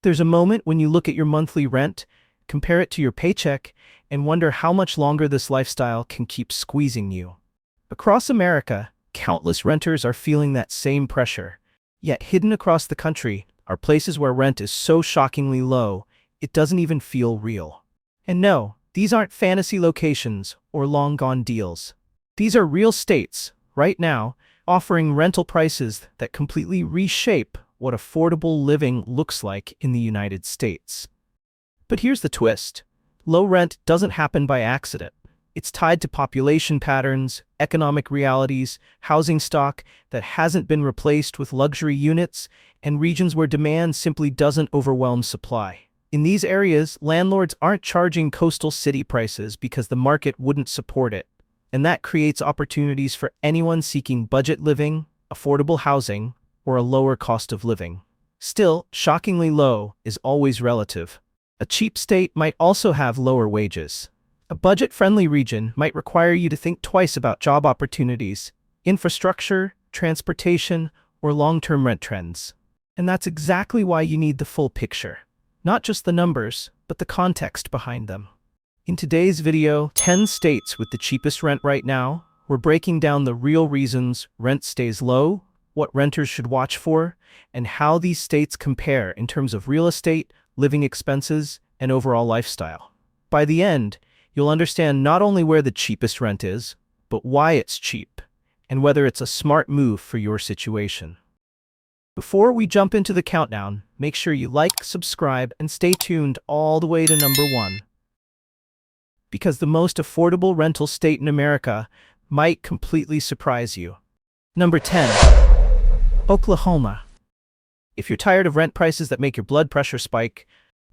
There's a moment when you look at your monthly rent, compare it to your paycheck, and wonder how much longer this lifestyle can keep squeezing you. Across America, countless renters are feeling that same pressure. Yet hidden across the country are places where rent is so shockingly low, it doesn't even feel real. And no, these aren't fantasy locations or long-gone deals. These are real states, right now, offering rental prices that completely reshape what affordable living looks like in the United States. But here's the twist. Low rent doesn't happen by accident. It's tied to population patterns, economic realities, housing stock that hasn't been replaced with luxury units, and regions where demand simply doesn't overwhelm supply. In these areas, landlords aren't charging coastal city prices because the market wouldn't support it, and that creates opportunities for anyone seeking budget living, affordable housing, or a lower cost of living. Still, shockingly low is always relative. A cheap state might also have lower wages. A budget-friendly region might require you to think twice about job opportunities, infrastructure, transportation, or long-term rent trends. And that's exactly why you need the full picture. Not just the numbers, but the context behind them. In today's video, 10 states with the cheapest rent right now, we're breaking down the real reasons rent stays low, what renters should watch for, and how these states compare in terms of real estate, living expenses, and overall lifestyle. By the end, you'll understand not only where the cheapest rent is, but why it's cheap, and whether it's a smart move for your situation. Before we jump into the countdown, make sure you like, subscribe, and stay tuned all the way to number 1. Because the most affordable rental state in America might completely surprise you. Number 10. Oklahoma. If you're tired of rent prices that make your blood pressure spike,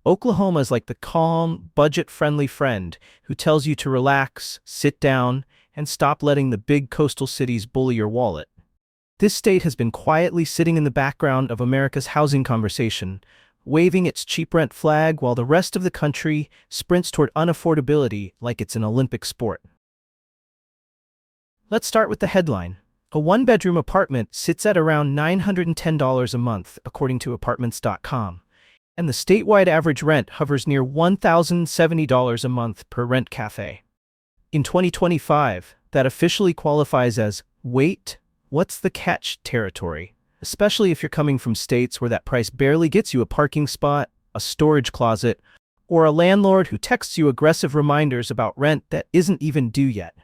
Oklahoma is like the calm, budget-friendly friend who tells you to relax, sit down, and stop letting the big coastal cities bully your wallet. This state has been quietly sitting in the background of America's housing conversation, waving its cheap rent flag while the rest of the country sprints toward unaffordability like it's an Olympic sport. Let's start with the headline. A one-bedroom apartment sits at around $910 a month, according to Apartments.com, and the statewide average rent hovers near $1,070 a month per rent cafe. In 2025, that officially qualifies as wait, what's the catch territory, especially if you're coming from states where that price barely gets you a parking spot, a storage closet, or a landlord who texts you aggressive reminders about rent that isn't even due yet.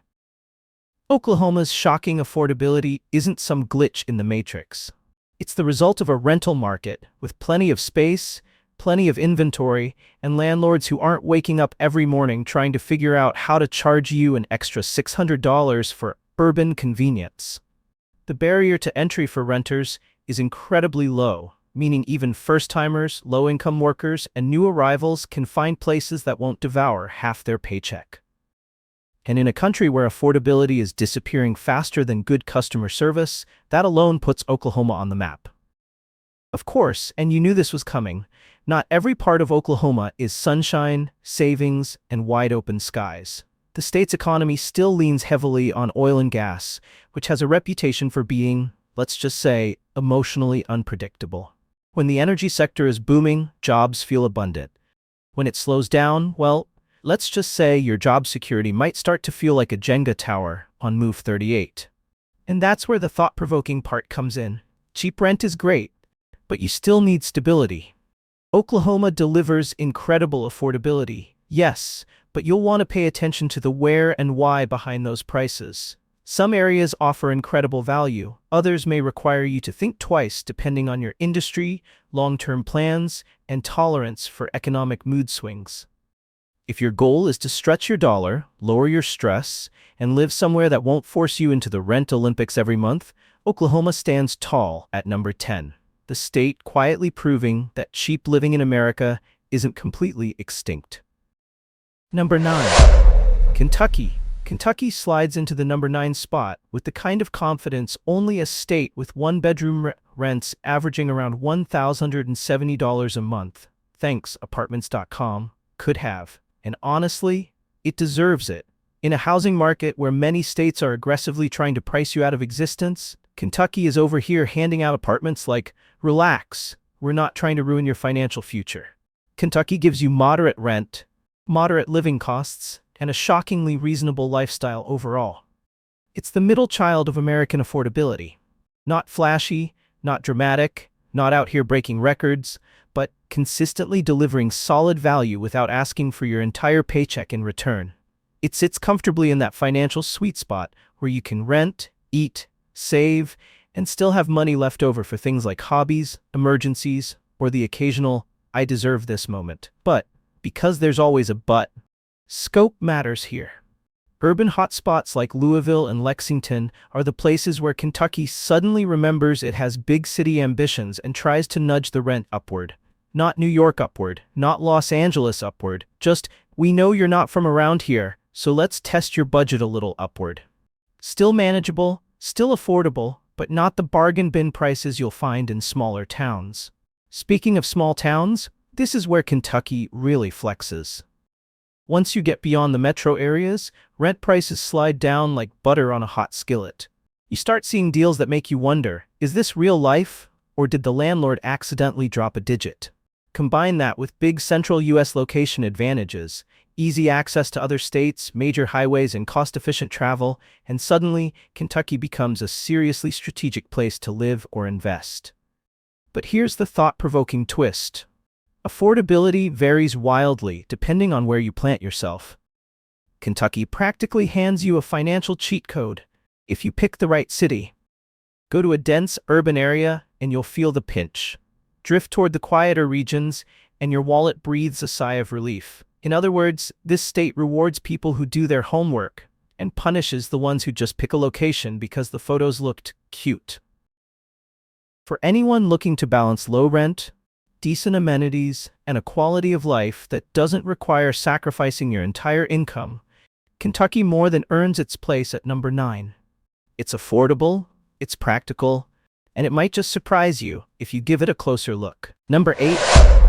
Oklahoma's shocking affordability isn't some glitch in the matrix. It's the result of a rental market with plenty of space, plenty of inventory, and landlords who aren't waking up every morning trying to figure out how to charge you an extra $600 for urban convenience. The barrier to entry for renters is incredibly low, meaning even first-timers, low-income workers, and new arrivals can find places that won't devour half their paycheck. And in a country where affordability is disappearing faster than good customer service, that alone puts Oklahoma on the map. Of course, and you knew this was coming, not every part of Oklahoma is sunshine, savings, and wide-open skies. The state's economy still leans heavily on oil and gas, which has a reputation for being, let's just say, emotionally unpredictable. When the energy sector is booming, jobs feel abundant. When it slows down, well, let's just say your job security might start to feel like a Jenga tower on Move 38. And that's where the thought-provoking part comes in. Cheap rent is great, but you still need stability. Oklahoma delivers incredible affordability, yes, but you'll want to pay attention to the where and why behind those prices. Some areas offer incredible value, others may require you to think twice depending on your industry, long-term plans, and tolerance for economic mood swings. If your goal is to stretch your dollar, lower your stress, and live somewhere that won't force you into the rent Olympics every month, Oklahoma stands tall at number 10. The state quietly proving that cheap living in America isn't completely extinct. Number 9. Kentucky. Kentucky slides into the number 9 spot with the kind of confidence only a state with one-bedroom rents averaging around $1,070 a month, thanks Apartments.com, could have. And honestly, it deserves it. In a housing market where many states are aggressively trying to price you out of existence, Kentucky is over here handing out apartments like, relax, we're not trying to ruin your financial future. Kentucky gives you moderate rent, moderate living costs, and a shockingly reasonable lifestyle overall. It's the middle child of American affordability. Not flashy, not dramatic, not out here breaking records, but consistently delivering solid value without asking for your entire paycheck in return. It sits comfortably in that financial sweet spot where you can rent, eat, save, and still have money left over for things like hobbies, emergencies, or the occasional, I deserve this moment. But, because there's always a but, scope matters here. Urban hotspots like Louisville and Lexington are the places where Kentucky suddenly remembers it has big city ambitions and tries to nudge the rent upward. Not New York upward, not Los Angeles upward, just, we know you're not from around here, so let's test your budget a little upward. Still manageable, still affordable, but not the bargain bin prices you'll find in smaller towns. Speaking of small towns, this is where Kentucky really flexes. Once you get beyond the metro areas, rent prices slide down like butter on a hot skillet. You start seeing deals that make you wonder, is this real life, or did the landlord accidentally drop a digit? Combine that with big central U.S. location advantages, easy access to other states, major highways, and cost-efficient travel, and suddenly, Kentucky becomes a seriously strategic place to live or invest. But here's the thought-provoking twist. Affordability varies wildly depending on where you plant yourself. Kentucky practically hands you a financial cheat code if you pick the right city. Go to a dense urban area and you'll feel the pinch. Drift toward the quieter regions and your wallet breathes a sigh of relief. In other words, this state rewards people who do their homework and punishes the ones who just pick a location because the photos looked cute. For anyone looking to balance low rent, decent amenities, and a quality of life that doesn't require sacrificing your entire income, Kentucky more than earns its place at number 9. It's affordable, it's practical, and it might just surprise you if you give it a closer look. Number 8,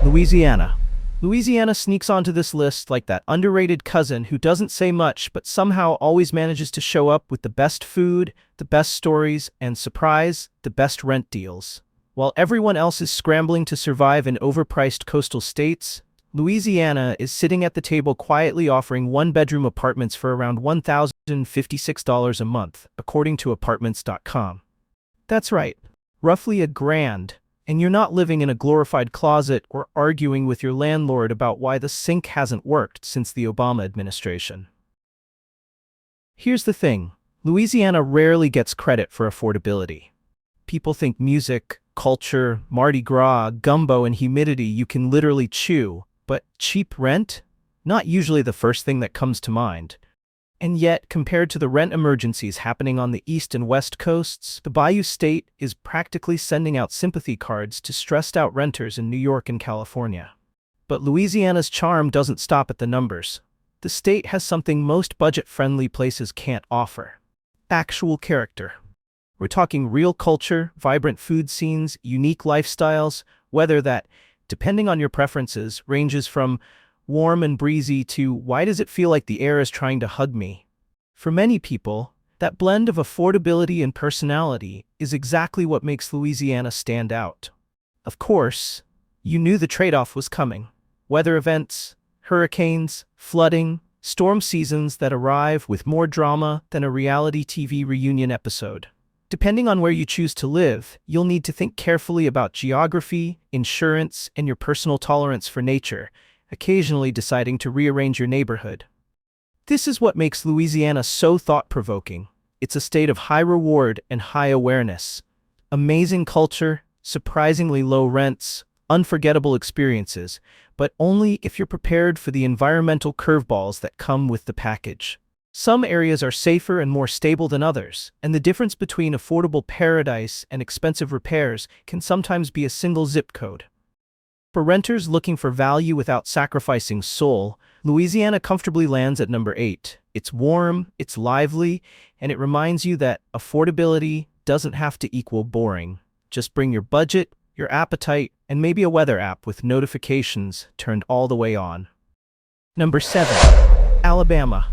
Louisiana. Louisiana sneaks onto this list like that underrated cousin who doesn't say much but somehow always manages to show up with the best food, the best stories, and surprise, the best rent deals. While everyone else is scrambling to survive in overpriced coastal states, Louisiana is sitting at the table quietly offering one-bedroom apartments for around $1,056 a month, according to Apartments.com. That's right, roughly $1,000, and you're not living in a glorified closet or arguing with your landlord about why the sink hasn't worked since the Obama administration. Here's the thing, Louisiana rarely gets credit for affordability. People think music, culture, Mardi Gras, gumbo, and humidity you can literally chew, but cheap rent? Not usually the first thing that comes to mind. And yet, compared to the rent emergencies happening on the east and west coasts, the Bayou State is practically sending out sympathy cards to stressed-out renters in New York and California. But Louisiana's charm doesn't stop at the numbers. The state has something most budget-friendly places can't offer: actual character. We're talking real culture, vibrant food scenes, unique lifestyles, weather that, depending on your preferences, ranges from warm and breezy to why does it feel like the air is trying to hug me? For many people, that blend of affordability and personality is exactly what makes Louisiana stand out. Of course, you knew the trade-off was coming. Weather events, hurricanes, flooding, storm seasons that arrive with more drama than a reality TV reunion episode. Depending on where you choose to live, you'll need to think carefully about geography, insurance, and your personal tolerance for nature, occasionally deciding to rearrange your neighborhood. This is what makes Louisiana so thought-provoking. It's a state of high reward and high awareness. Amazing culture, surprisingly low rents, unforgettable experiences, but only if you're prepared for the environmental curveballs that come with the package. Some areas are safer and more stable than others, and the difference between affordable paradise and expensive repairs can sometimes be a single zip code. For renters looking for value without sacrificing soul, Louisiana comfortably lands at number 8. It's warm, it's lively, and it reminds you that affordability doesn't have to equal boring. Just bring your budget, your appetite, and maybe a weather app with notifications turned all the way on. Number 7. Alabama.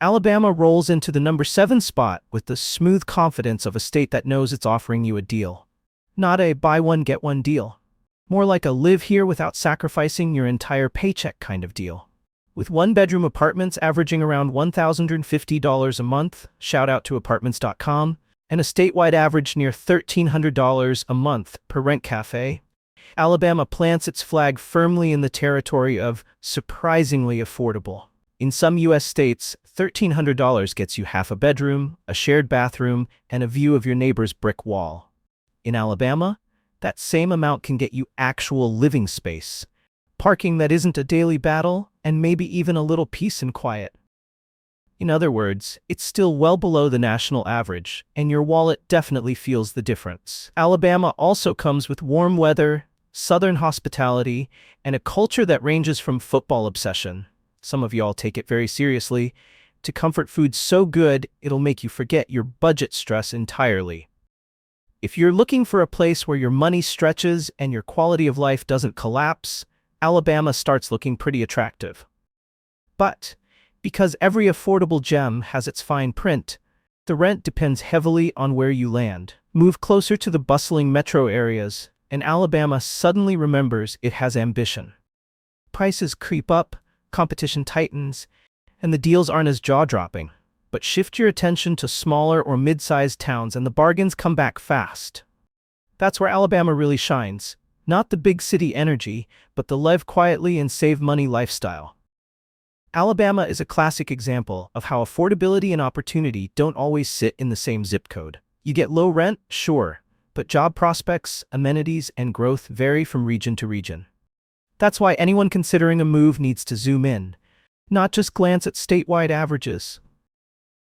Alabama rolls into the number 7 spot with the smooth confidence of a state that knows it's offering you a deal. Not a buy one get one deal. More like a live here without sacrificing your entire paycheck kind of deal. With one-bedroom apartments averaging around $1,050 a month, shout out to apartments.com, and a statewide average near $1,300 a month per rent cafe, Alabama plants its flag firmly in the territory of surprisingly affordable. In some U.S. states, $1,300 gets you half a bedroom, a shared bathroom, and a view of your neighbor's brick wall. In Alabama, that same amount can get you actual living space, parking that isn't a daily battle, and maybe even a little peace and quiet. In other words, it's still well below the national average, and your wallet definitely feels the difference. Alabama also comes with warm weather, southern hospitality, and a culture that ranges from football obsession, some of y'all take it very seriously, to comfort food so good it'll make you forget your budget stress entirely. If you're looking for a place where your money stretches and your quality of life doesn't collapse, Alabama starts looking pretty attractive. But because every affordable gem has its fine print, the rent depends heavily on where you land. Move closer to the bustling metro areas, and Alabama suddenly remembers it has ambition. Prices creep up, competition tightens, and the deals aren't as jaw-dropping. But shift your attention to smaller or mid-sized towns and the bargains come back fast. That's where Alabama really shines. Not the big city energy, but the live quietly and save money lifestyle. Alabama is a classic example of how affordability and opportunity don't always sit in the same zip code. You get low rent, sure, but job prospects, amenities, and growth vary from region to region. That's why anyone considering a move needs to zoom in, not just glance at statewide averages.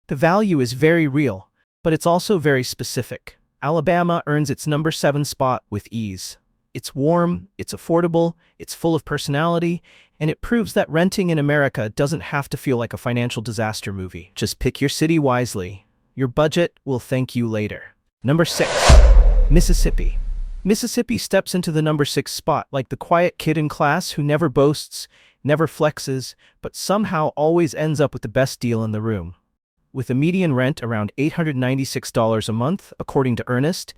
The value is very real, but it's also very specific. Alabama earns its number 7 spot with ease. It's warm, it's affordable, it's full of personality, and it proves that renting in America doesn't have to feel like a financial disaster movie. Just pick your city wisely. Your budget will thank you later. Number 6. Mississippi. Mississippi steps into the number 6 spot like the quiet kid in class who never boasts, never flexes, but somehow always ends up with the best deal in the room. With a median rent around $896 a month, according to Ernest,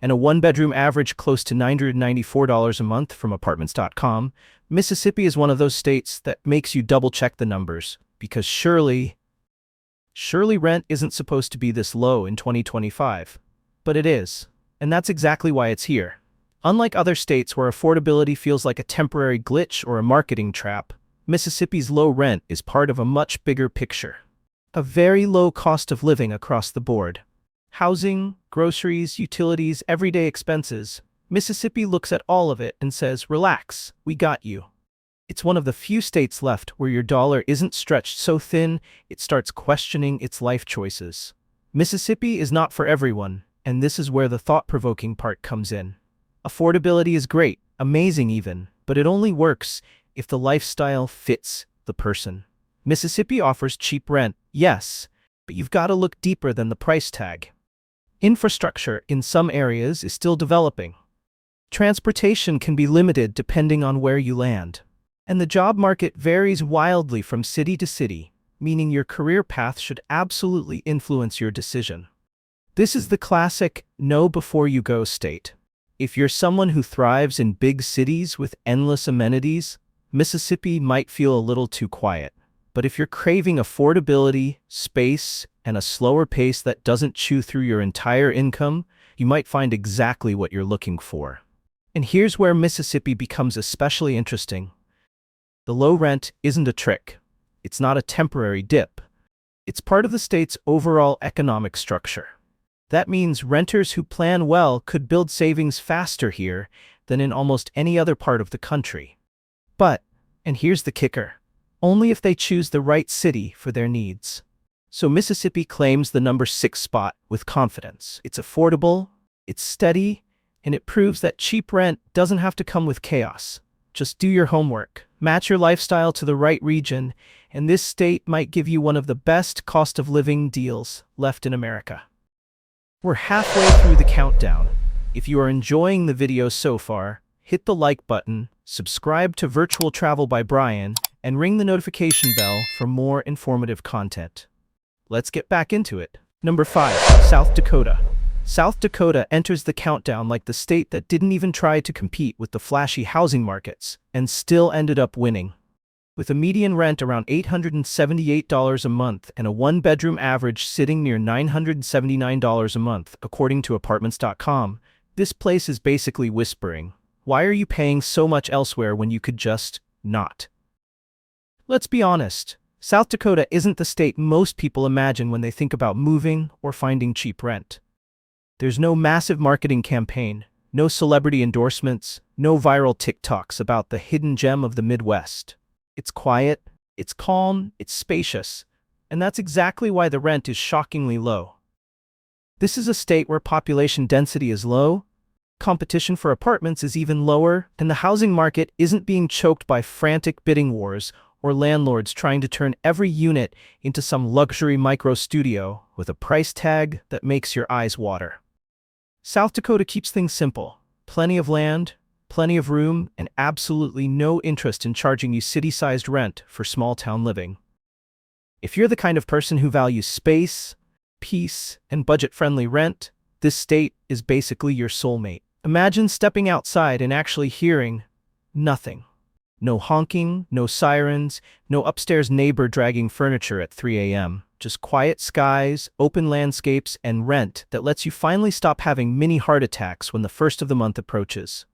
and a one-bedroom average close to $994 a month from apartments.com, Mississippi is one of those states that makes you double-check the numbers, because surely rent isn't supposed to be this low in 2025. But it is, and that's exactly why it's here. Unlike other states where affordability feels like a temporary glitch or a marketing trap, Mississippi's low rent is part of a much bigger picture. A very low cost of living across the board. Housing, groceries, utilities, everyday expenses. Mississippi looks at all of it and says, relax, we got you. It's one of the few states left where your dollar isn't stretched so thin it starts questioning its life choices. Mississippi is not for everyone, and this is where the thought-provoking part comes in. Affordability is great, amazing even, but it only works if the lifestyle fits the person. Mississippi offers cheap rent, yes, but you've got to look deeper than the price tag. Infrastructure in some areas is still developing. Transportation can be limited depending on where you land. And the job market varies wildly from city to city, meaning your career path should absolutely influence your decision. This is the classic know before you go state. If you're someone who thrives in big cities with endless amenities, Mississippi might feel a little too quiet. But if you're craving affordability, space, and a slower pace that doesn't chew through your entire income, you might find exactly what you're looking for. And here's where Mississippi becomes especially interesting. The low rent isn't a trick. It's not a temporary dip. It's part of the state's overall economic structure. That means renters who plan well could build savings faster here than in almost any other part of the country. But, and here's the kicker, only if they choose the right city for their needs. So Mississippi claims the number 6 spot with confidence. It's affordable, it's steady, and it proves that cheap rent doesn't have to come with chaos. Just do your homework, match your lifestyle to the right region, and this state might give you one of the best cost of living deals left in America. We're halfway through the countdown. If you are enjoying the video so far, hit the like button, subscribe to Virtual Travel by Brian, and ring the notification bell for more informative content. Let's get back into it. Number 5. South Dakota. South Dakota enters the countdown like the state that didn't even try to compete with the flashy housing markets and still ended up winning. With a median rent around $878 a month and a one-bedroom average sitting near $979 a month, according to Apartments.com, this place is basically whispering, "Why are you paying so much elsewhere when you could just not?" Let's be honest, South Dakota isn't the state most people imagine when they think about moving or finding cheap rent. There's no massive marketing campaign, no celebrity endorsements, no viral TikToks about the hidden gem of the Midwest. It's quiet, it's calm, it's spacious, and that's exactly why the rent is shockingly low. This is a state where population density is low, competition for apartments is even lower, and the housing market isn't being choked by frantic bidding wars or landlords trying to turn every unit into some luxury micro-studio with a price tag that makes your eyes water. South Dakota keeps things simple: plenty of land, plenty of room, and absolutely no interest in charging you city-sized rent for small-town living. If you're the kind of person who values space, peace, and budget-friendly rent, this state is basically your soulmate. Imagine stepping outside and actually hearing nothing. No honking, no sirens, no upstairs neighbor dragging furniture at 3 a.m. Just quiet skies, open landscapes, and rent that lets you finally stop having mini heart attacks when the first of the month approaches.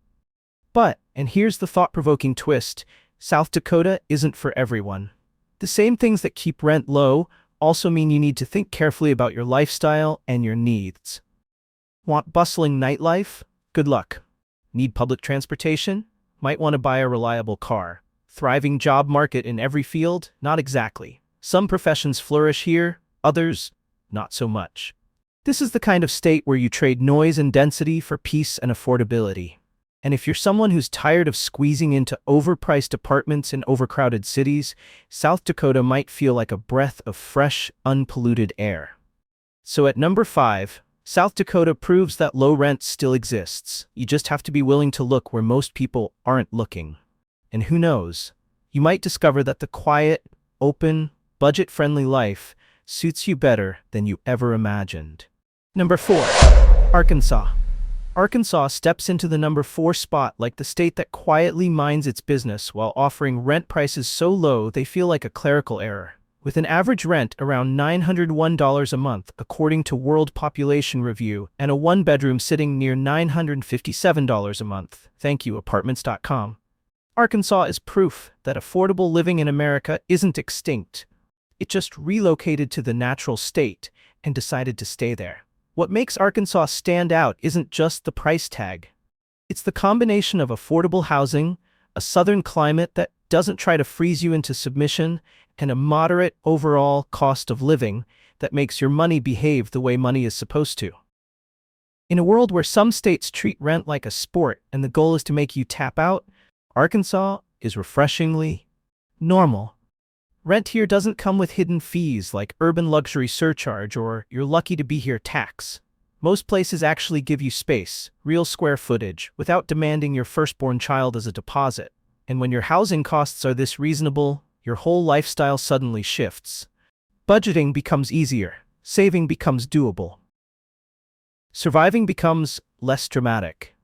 But, and here's the thought-provoking twist, South Dakota isn't for everyone. The same things that keep rent low also mean you need to think carefully about your lifestyle and your needs. Want bustling nightlife? Good luck. Need public transportation? Might want to buy a reliable car. Thriving job market in every field? Not exactly. Some professions flourish here, others, not so much. This is the kind of state where you trade noise and density for peace and affordability. And if you're someone who's tired of squeezing into overpriced apartments in overcrowded cities, South Dakota might feel like a breath of fresh, unpolluted air. So at number 5, South Dakota proves that low rent still exists. You just have to be willing to look where most people aren't looking. And who knows, you might discover that the quiet, open, budget-friendly life suits you better than you ever imagined. Number 4, Arkansas. Arkansas steps into the number 4 spot like the state that quietly minds its business while offering rent prices so low they feel like a clerical error. With an average rent around $901 a month, according to World Population Review, and a one-bedroom sitting near $957 a month, thank you Apartments.com. Arkansas is proof that affordable living in America isn't extinct. It just relocated to the natural state and decided to stay there. What makes Arkansas stand out isn't just the price tag. It's the combination of affordable housing, a southern climate that doesn't try to freeze you into submission, and a moderate overall cost of living that makes your money behave the way money is supposed to. In a world where some states treat rent like a sport and the goal is to make you tap out, Arkansas is refreshingly normal. Rent here doesn't come with hidden fees like urban luxury surcharge or "you're lucky to be here" tax. Most places actually give you space, real square footage, without demanding your firstborn child as a deposit. And when your housing costs are this reasonable, your whole lifestyle suddenly shifts. Budgeting becomes easier, saving becomes doable. Surviving becomes less dramatic.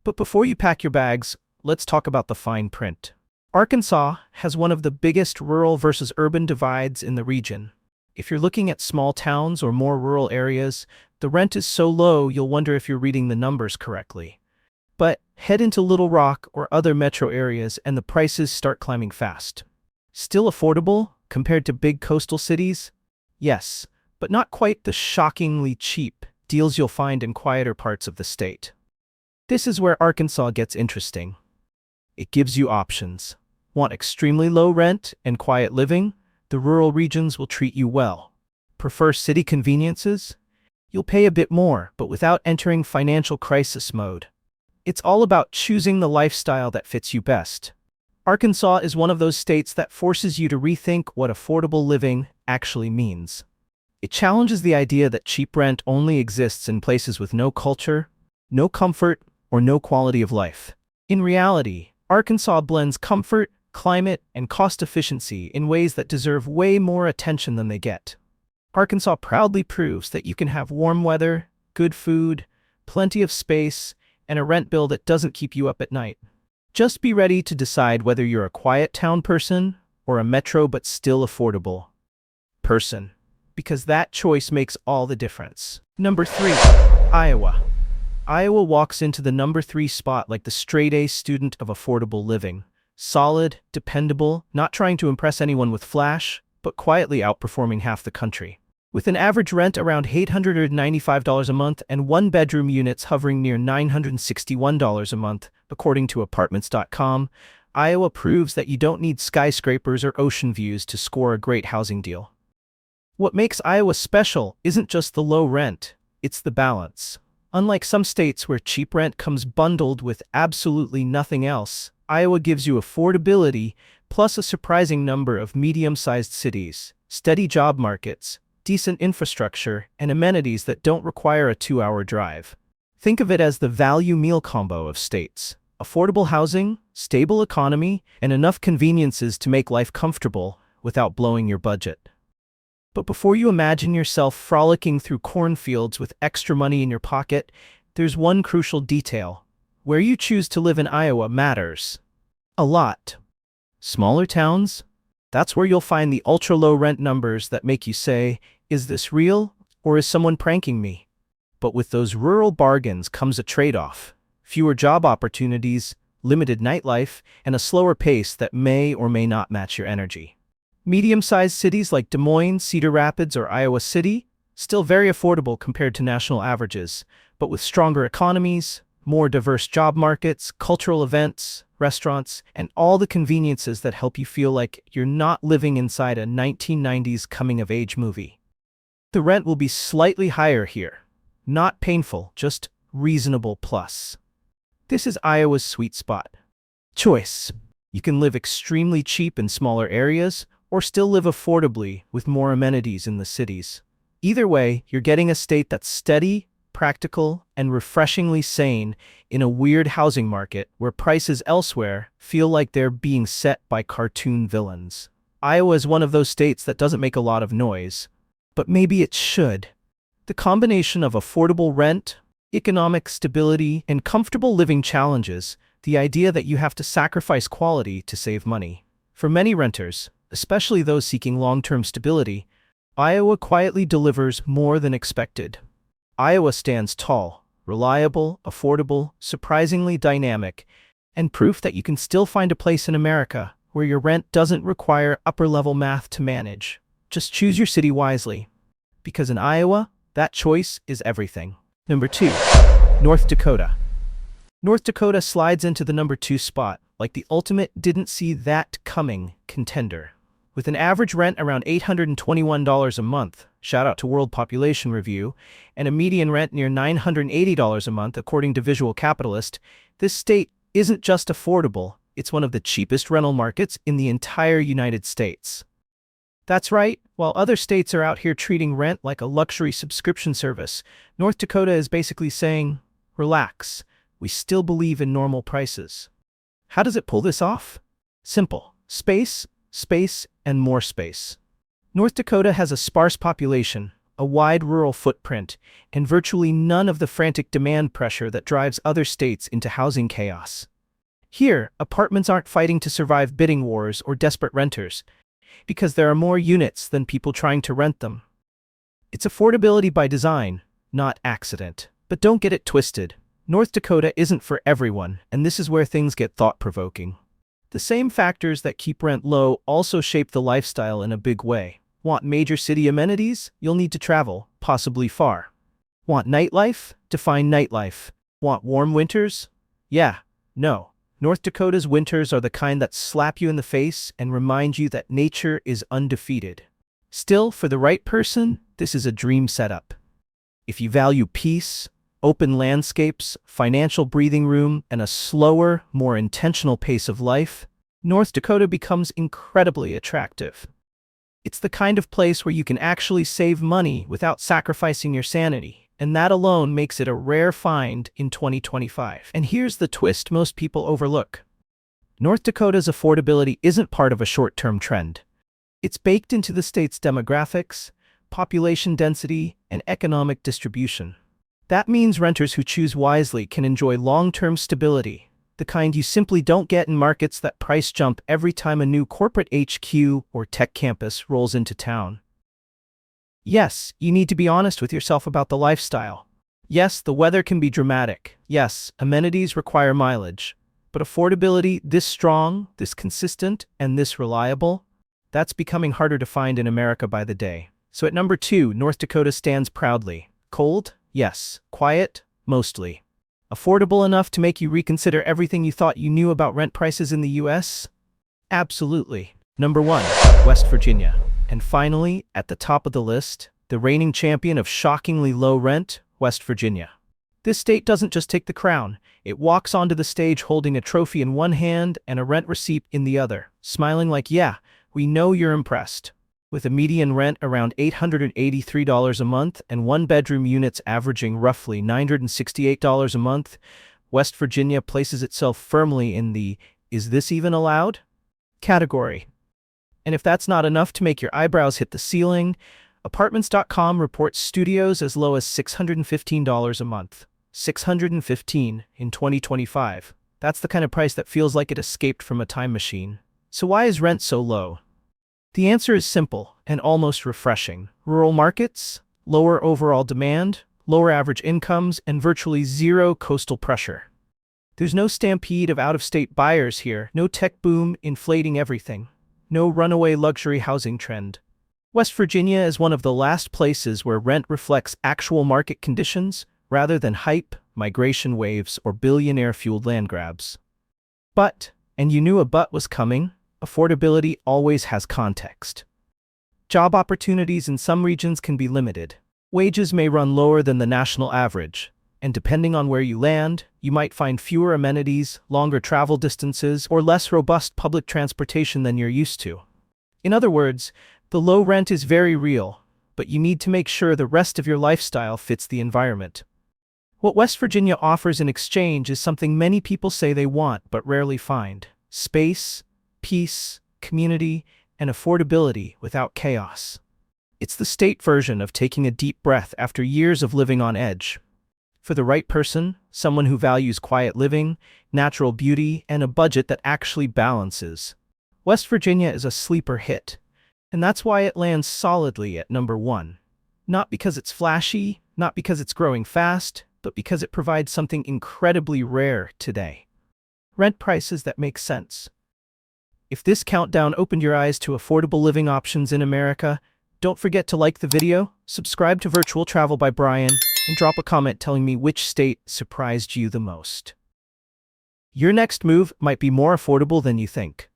But before you pack your bags, let's talk about the fine print. Arkansas has one of the biggest rural versus urban divides in the region. If you're looking at small towns or more rural areas, the rent is so low you'll wonder if you're reading the numbers correctly. But head into Little Rock or other metro areas and the prices start climbing fast. Still affordable compared to big coastal cities? Yes, but not quite the shockingly cheap deals you'll find in quieter parts of the state. This is where Arkansas gets interesting. It gives you options. Want extremely low rent and quiet living? The rural regions will treat you well. Prefer city conveniences? You'll pay a bit more, but without entering financial crisis mode. It's all about choosing the lifestyle that fits you best. Arkansas is one of those states that forces you to rethink what affordable living actually means. It challenges the idea that cheap rent only exists in places with no culture, no comfort, or no quality of life. In reality, Arkansas blends comfort, climate, and cost efficiency in ways that deserve way more attention than they get. Arkansas proudly proves that you can have warm weather, good food, plenty of space, and a rent bill that doesn't keep you up at night. Just be ready to decide whether you're a quiet town person or a metro but still affordable person, because that choice makes all the difference. Number 3. Iowa. Iowa walks into the number 3 spot like the straight-A student of affordable living. Solid, dependable, not trying to impress anyone with flash, but quietly outperforming half the country. With an average rent around $895 a month and one-bedroom units hovering near $961 a month, according to Apartments.com, Iowa proves that you don't need skyscrapers or ocean views to score a great housing deal. What makes Iowa special isn't just the low rent, it's the balance. Unlike some states where cheap rent comes bundled with absolutely nothing else, Iowa gives you affordability plus a surprising number of medium-sized cities, steady job markets, decent infrastructure, and amenities that don't require a 2-hour drive. Think of it as the value meal combo of states: affordable housing, stable economy, and enough conveniences to make life comfortable without blowing your budget. But before you imagine yourself frolicking through cornfields with extra money in your pocket, there's one crucial detail. Where you choose to live in Iowa matters a lot. Smaller towns? That's where you'll find the ultra-low rent numbers that make you say, is this real, or is someone pranking me? But with those rural bargains comes a trade-off: fewer job opportunities, limited nightlife, and a slower pace that may or may not match your energy. Medium-sized cities like Des Moines, Cedar Rapids, or Iowa City, still very affordable compared to national averages, but with stronger economies, more diverse job markets, cultural events, restaurants, and all the conveniences that help you feel like you're not living inside a 1990s coming-of-age movie. The rent will be slightly higher here. Not painful, just reasonable plus. This is Iowa's sweet spot. Choice. You can live extremely cheap in smaller areas, or still live affordably with more amenities in the cities. Either way, you're getting a state that's steady, practical, and refreshingly sane in a weird housing market where prices elsewhere feel like they're being set by cartoon villains. Iowa is one of those states that doesn't make a lot of noise, but maybe it should. The combination of affordable rent, economic stability, and comfortable living challenges the idea that you have to sacrifice quality to save money. For many renters, especially those seeking long-term stability, Iowa quietly delivers more than expected. Iowa stands tall, reliable, affordable, surprisingly dynamic, and proof that you can still find a place in America where your rent doesn't require upper-level math to manage. Just choose your city wisely, because in Iowa, that choice is everything. Number 2. North Dakota. North Dakota slides into the number 2 spot like the ultimate didn't-see-that-coming contender. With an average rent around $821 a month, shout out to World Population Review, and a median rent near $980 a month according to Visual Capitalist, this state isn't just affordable, it's one of the cheapest rental markets in the entire United States. That's right, while other states are out here treating rent like a luxury subscription service, North Dakota is basically saying, relax, we still believe in normal prices. How does it pull this off? Simple. Space, space, and more space. North Dakota has a sparse population, a wide rural footprint, and virtually none of the frantic demand pressure that drives other states into housing chaos. Here, apartments aren't fighting to survive bidding wars or desperate renters, because there are more units than people trying to rent them. It's affordability by design, not accident. But don't get it twisted. North Dakota isn't for everyone, and this is where things get thought-provoking. The same factors that keep rent low also shape the lifestyle in a big way. Want major city amenities? You'll need to travel, possibly far. Want nightlife? Define nightlife. Want warm winters? Yeah, no. North Dakota's winters are the kind that slap you in the face and remind you that nature is undefeated. Still, for the right person, this is a dream setup. If you value peace, open landscapes, financial breathing room, and a slower, more intentional pace of life, North Dakota becomes incredibly attractive. It's the kind of place where you can actually save money without sacrificing your sanity, and that alone makes it a rare find in 2025. And here's the twist most people overlook. North Dakota's affordability isn't part of a short-term trend. It's baked into the state's demographics, population density, and economic distribution. That means renters who choose wisely can enjoy long-term stability, the kind you simply don't get in markets that price jump every time a new corporate HQ or tech campus rolls into town. Yes, you need to be honest with yourself about the lifestyle. Yes, the weather can be dramatic. Yes, amenities require mileage. But affordability this strong, this consistent, and this reliable? That's becoming harder to find in America by the day. So at number 2, North Dakota stands proudly. Cold? Yes. Quiet? Mostly. Affordable enough to make you reconsider everything you thought you knew about rent prices in the US? Absolutely. Number 1, West Virginia. And finally, at the top of the list, the reigning champion of shockingly low rent, West Virginia. This state doesn't just take the crown, it walks onto the stage holding a trophy in one hand and a rent receipt in the other, smiling like, yeah, we know you're impressed. With a median rent around $883 a month and one-bedroom units averaging roughly $968 a month, West Virginia places itself firmly in the "is this even allowed?" category. And if that's not enough to make your eyebrows hit the ceiling, Apartments.com reports studios as low as $615 a month. $615 in 2025. That's the kind of price that feels like it escaped from a time machine. So why is rent so low? The answer is simple and almost refreshing. Rural markets, lower overall demand, lower average incomes, and virtually zero coastal pressure. There's no stampede of out-of-state buyers here, no tech boom inflating everything, no runaway luxury housing trend. West Virginia is one of the last places where rent reflects actual market conditions rather than hype, migration waves, or billionaire-fueled land grabs. But, and you knew a but was coming, affordability always has context. Job opportunities in some regions can be limited. Wages may run lower than the national average, and depending on where you land, you might find fewer amenities, longer travel distances, or less robust public transportation than you're used to. In other words, the low rent is very real, but you need to make sure the rest of your lifestyle fits the environment. What West Virginia offers in exchange is something many people say they want but rarely find: space, peace, community, and affordability without chaos. It's the state version of taking a deep breath after years of living on edge. For the right person, someone who values quiet living, natural beauty, and a budget that actually balances, West Virginia is a sleeper hit. And that's why it lands solidly at number 1. Not because it's flashy, not because it's growing fast, but because it provides something incredibly rare today: rent prices that make sense. If this countdown opened your eyes to affordable living options in America, don't forget to like the video, subscribe to Virtual Travel by Brian, and drop a comment telling me which state surprised you the most. Your next move might be more affordable than you think.